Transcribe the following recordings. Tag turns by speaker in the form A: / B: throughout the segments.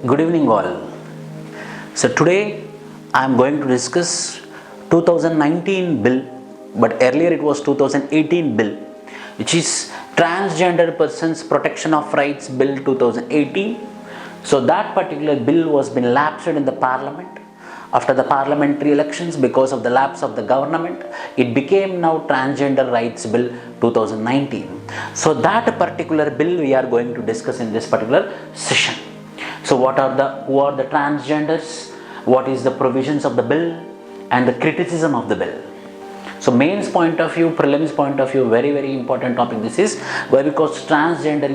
A: Good evening all. So today I am going to discuss 2019 bill, but earlier it was 2018 bill, which is Transgender Persons Protection of Rights Bill 2018. So that particular bill was been lapsed in the parliament. After the parliamentary elections, because of the lapse of the government, it became now Transgender Rights Bill 2019. So that particular bill we are going to discuss in this particular session. So who are the transgenders, what is the provisions of the bill and the criticism of the bill. So mains point of view, prelims point of view, very important topic this is. Why? Because transgender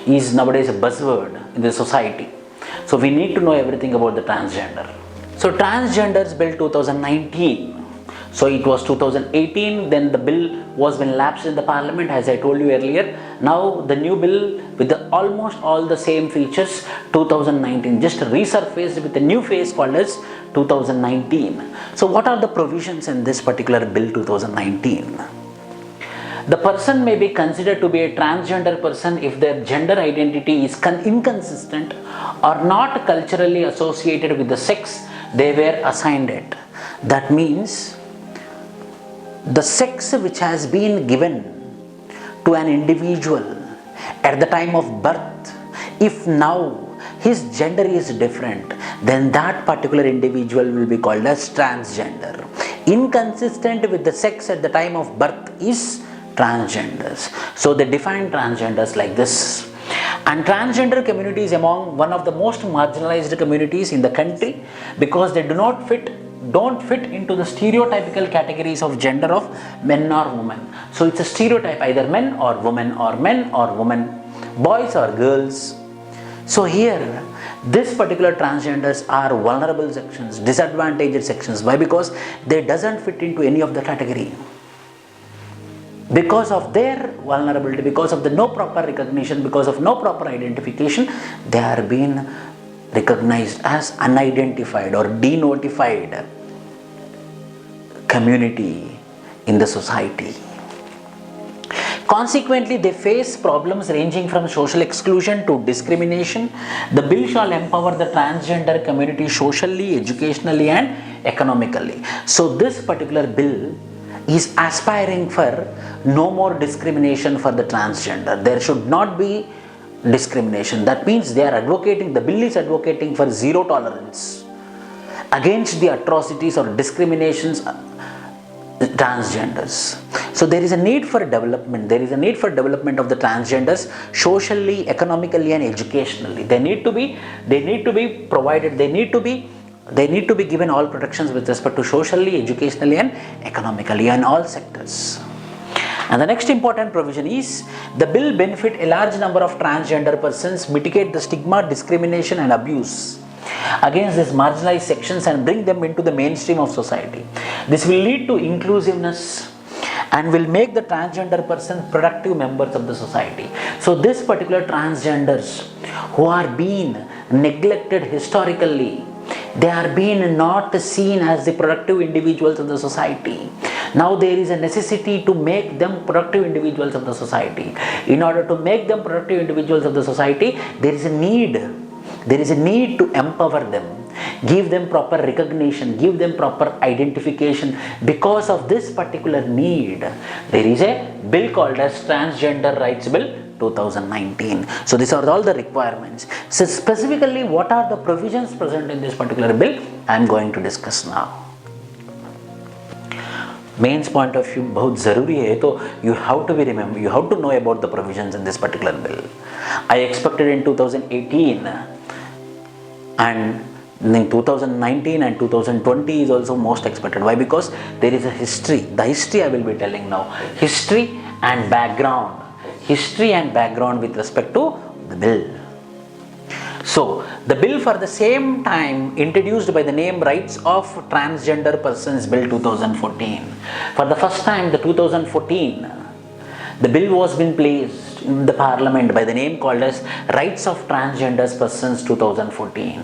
A: is nowadays a buzzword in the society. So we need to know everything about the transgender. So Transgenders Bill 2019. So it was 2018, then the bill was been lapsed in the parliament, as I told you earlier. Now the new bill with almost all the same features, 2019, just resurfaced with a new face called as 2019. So what are the provisions in this particular bill 2019? The person may be considered to be a transgender person if their gender identity is inconsistent or not culturally associated with the sex they were assigned it. That means the sex which has been given to an individual at the time of birth, if now his gender is different, then that particular individual will be called as transgender. Inconsistent with the sex at the time of birth is transgenders. So they define transgenders like this. And transgender community is among one of the most marginalized communities in the country because they don't fit into the stereotypical categories of gender of men or women. So it's a stereotype, either men or women, boys or girls. So here this particular transgenders are vulnerable sections, disadvantaged sections. Why? Because they doesn't fit into any of the category. Because of their vulnerability, because of the no proper recognition, because of no proper identification, they are being recognized as unidentified or denotified community in the society. Consequently, they face problems ranging from social exclusion to discrimination. The bill shall empower the transgender community socially, educationally and economically. So this particular bill is aspiring for no more discrimination for the transgender. There should not be discrimination. That means they are advocating, the bill is advocating for zero tolerance against the atrocities or discriminations transgenders. So there is a need for development. There is a need for development of the transgenders socially, economically and educationally. They need to be provided, they need to be given all protections with respect to socially, educationally and economically in all sectors. And the next important provision is the bill benefit a large number of transgender persons, mitigate the stigma, discrimination and abuse against these marginalized sections and bring them into the mainstream of society. This will lead to inclusiveness and will make the transgender person productive members of the society. So this particular transgenders who are being neglected historically, they are being not seen as the productive individuals of the society. Now there is a necessity to make them productive individuals of the society. In order to make them productive individuals of the society, there is a need to empower them, give them proper recognition, give them proper identification. Because of this particular need, there is a bill called as Transgender Rights Bill 2019. So these are all the requirements. So specifically what are the provisions present in this particular bill, I am going to discuss now. Mains point of view बहुत ज़रूरी है, तो you have to know about the provisions in this particular bill. I expected in 2018 and in 2019 and 2020 is also most expected. Why? Because there is a history. The history I will be telling now. History and background with respect to the bill. So the bill for the same time introduced by the name Rights of Transgender Persons Bill 2014. For the first time, the 2014, the bill was been placed in the parliament by the name called as Rights of Transgenders Persons 2014.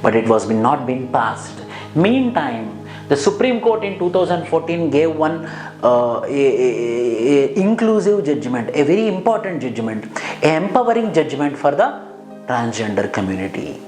A: But it was not been passed. Meantime, the Supreme Court in 2014 gave one inclusive judgment, a very important judgment, a empowering judgment for the transgender community.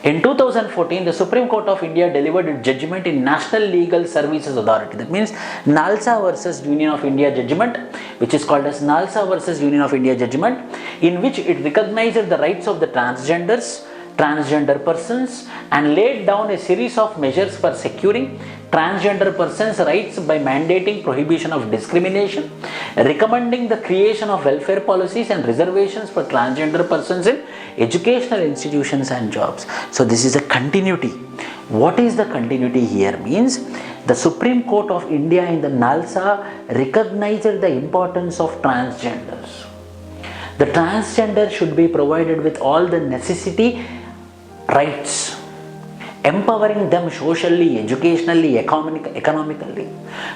A: In 2014, the Supreme Court of India delivered its judgment in National Legal Services Authority. That means NALSA versus Union of India judgment, which is called as NALSA versus Union of India judgment, in which it recognized the rights of the transgenders, transgender persons, and laid down a series of measures for securing transgender persons' rights by mandating prohibition of discrimination, recommending the creation of welfare policies and reservations for transgender persons in educational institutions and jobs. So this is a continuity. What is the continuity here? Means the Supreme Court of India in the NALSA recognized the importance of transgenders. The transgender should be provided with all the necessity rights, empowering them socially, educationally, economically,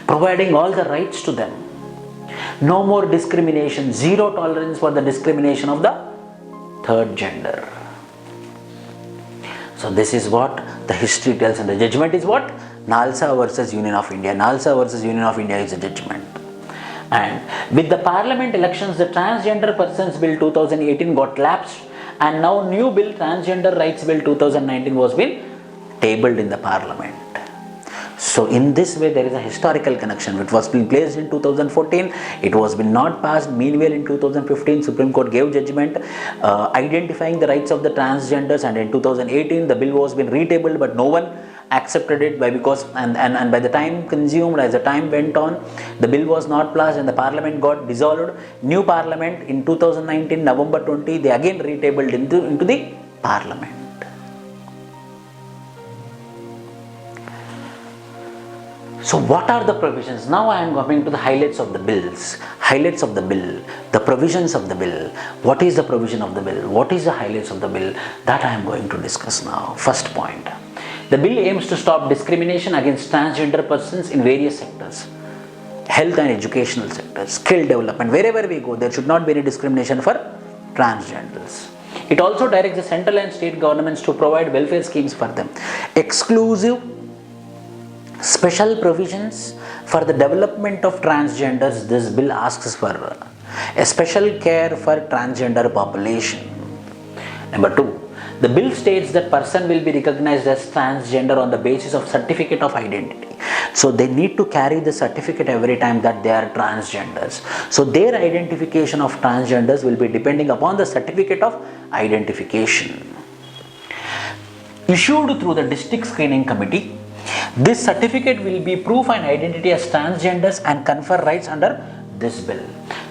A: providing all the rights to them. No more discrimination, zero tolerance for the discrimination of the third gender. So this is what the history tells, and the judgment is what? NALSA versus Union of India. NALSA versus Union of India is a judgment. And with the parliament elections, the Transgender Persons Bill 2018 got lapsed, and now new bill, Transgender Rights Bill 2019, was been tabled in the parliament. So in this way there is a historical connection. It was being placed in 2014, it was been not passed. Meanwhile in 2015 Supreme Court gave judgment identifying the rights of the transgenders, and in 2018 the bill was been retabled, but no one accepted it because by the time consumed, as the time went on, the bill was not passed and the parliament got dissolved. New parliament in 2019 November 20, they again retabled into the parliament. So what are the provisions? Now I am coming to the highlights of the bills. Highlights of the bill, the provisions of the bill. What is the provision of the bill? What is the highlights of the bill? That I am going to discuss now. First point. The bill aims to stop discrimination against transgender persons in various sectors. Health and educational sectors, skill development. Wherever we go, there should not be any discrimination for transgenders. It also directs the central and state governments to provide welfare schemes for them. Exclusive special provisions for the development of transgenders. This bill asks for a special care for transgender population. Number 2, the bill states that person will be recognized as transgender on the basis of certificate of identity. So they need to carry the certificate every time that they are transgenders. So their identification of transgenders will be depending upon the certificate of identification issued through the district screening committee. This certificate will be proof and identity as transgenders and confer rights under this bill.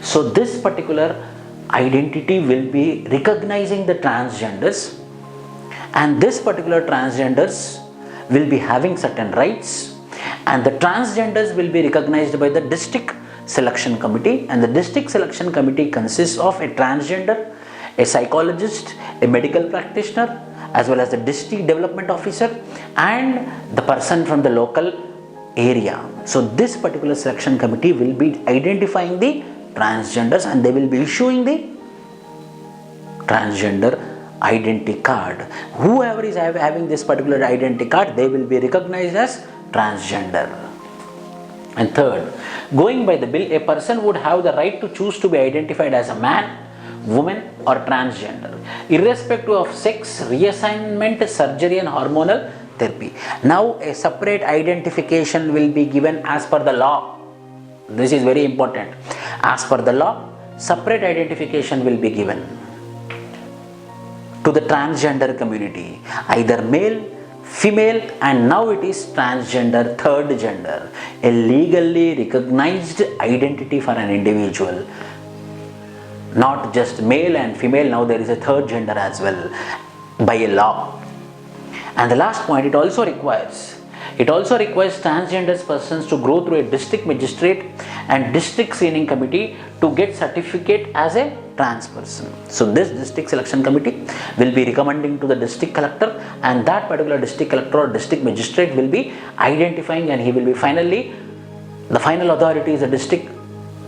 A: So this particular identity will be recognizing the transgenders, and this particular transgenders will be having certain rights, and the transgenders will be recognized by the district selection committee, and the district selection committee consists of a transgender, a psychologist, a medical practitioner, as well as the district development officer and the person from the local area. So this particular selection committee will be identifying the transgenders, and they will be issuing the transgender identity card. Whoever is having this particular identity card, they will be recognized as transgender. And third, going by the bill, a person would have the right to choose to be identified as a man, woman or transgender, irrespective of sex, reassignment, surgery and hormonal therapy. Now a separate identification will be given as per the law. This is very important. As per the law, separate identification will be given to the transgender community, either male, female, and now it is transgender, third gender, a legally recognized identity for an individual. Not just male and female, now there is a third gender as well by a law. And the last point, it also requires transgender persons to go through a district magistrate and district screening committee to get certificate as a trans person. So this district selection committee will be recommending to the district collector, and that particular district collector or district magistrate will be identifying, and he will be the final authority is the district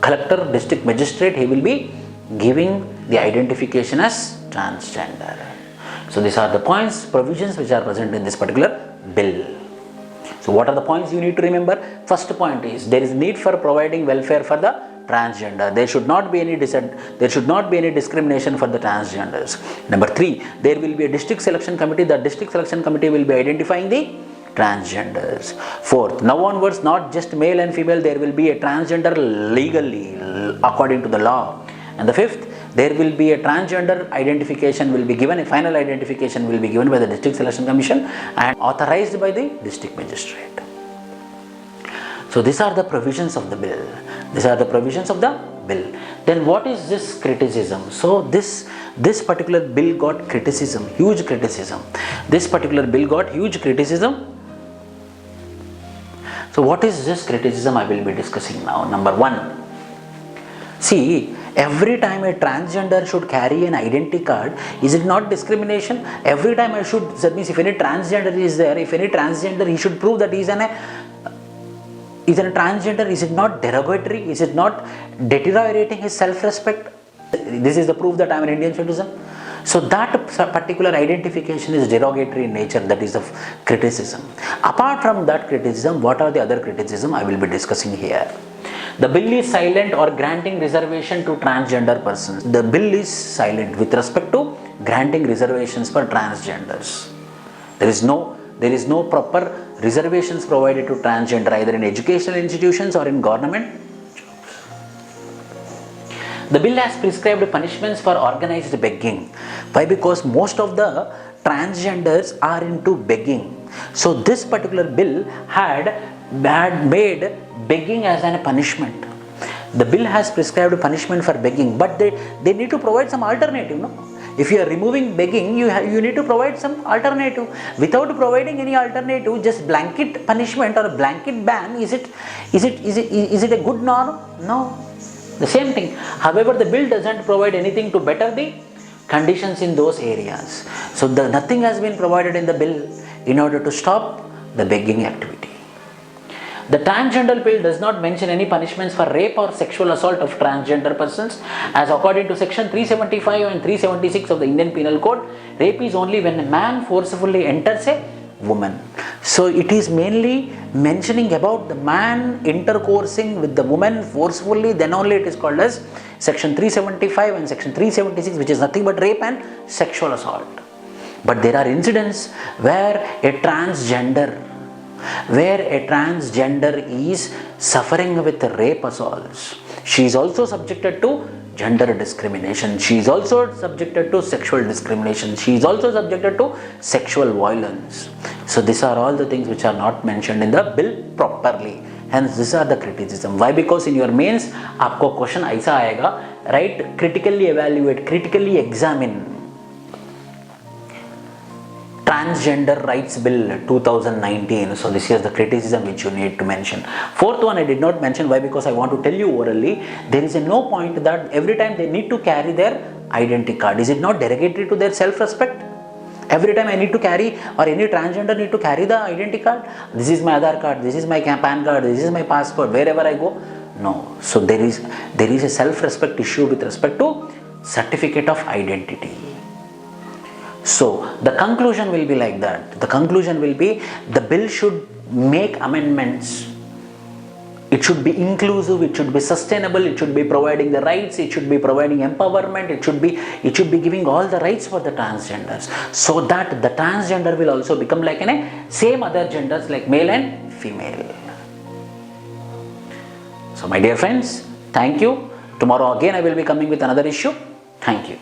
A: collector, district magistrate. He will be giving the identification as transgender. So these are the points, provisions which are present in this particular bill. So what are the points you need to remember? First point is there is need for providing welfare for the transgender. There should not be any discrimination for the transgenders. Number 3, there will be a district selection committee. The district selection committee will be identifying the transgenders. 4th, now onwards, not just male and female, there will be a transgender legally according to the law. And the 5th, there will be a transgender identification will be given, a final identification will be given by the district selection commission and authorized by the district magistrate. So these are the provisions of the bill. Then what is this criticism? So this particular bill got criticism, huge criticism. So what is this criticism I will be discussing now? Number 1, see, every time a transgender should carry an identity card, is it not discrimination? Every time that means if any transgender is there, he should prove that he is a transgender. Is it not derogatory? Is it not deteriorating his self-respect? This is the proof that I am an Indian citizen. So that particular identification is derogatory in nature. That is the criticism. Apart from that criticism, what are the other criticism I will be discussing here? The bill is silent or granting reservation to transgender persons. The bill is silent with respect to granting reservations for transgenders. There is no proper reservations provided to transgender either in educational institutions or in government. The bill has prescribed punishments for organized begging. Why? Because most of the transgenders are into begging. So this particular bill had made begging as a punishment. The bill has prescribed punishment for begging, but they need to provide some alternative, no? If you are removing begging, you need to provide some alternative. Without providing any alternative, just blanket punishment or a blanket ban, is it a good norm? No. The same thing. However, the bill doesn't provide anything to better the conditions in those areas. So nothing has been provided in the bill in order to stop the begging activity. The transgender bill does not mention any punishments for rape or sexual assault of transgender persons, as according to section 375 and 376 of the Indian Penal Code, rape is only when a man forcefully enters a woman. So it is mainly mentioning about the man intercoursing with the woman forcefully, then only it is called as section 375 and section 376, which is nothing but rape and sexual assault. But there are incidents where a transgender is suffering with rape assaults. She is also subjected to gender discrimination. She is also subjected to sexual discrimination. She is also subjected to sexual violence. So these are all the things which are not mentioned in the bill properly. Hence these are the criticism. Why? Because in your mains आपको question ऐसा आएगा, right? Critically evaluate, critically examine Transgender Rights Bill 2019. So this is the criticism which you need to mention. 4th one I did not mention. Why? Because I want to tell you orally, there is no point that every time they need to carry their identity card. Is it not derogatory to their self-respect? Every time I need to carry, or any transgender need to carry the identity card. This is my Aadhaar card, this is my PAN card, this is my passport, wherever I go. No. So there is a self-respect issue with respect to certificate of identity. So the conclusion will be like that. The conclusion will be the bill should make amendments. It should be inclusive, it should be sustainable, it should be providing the rights, it should be providing empowerment, it should be giving all the rights for the transgenders, so that the transgender will also become like same other genders like male and female. So my dear friends, thank you. Tomorrow again I will be coming with another issue. Thank you.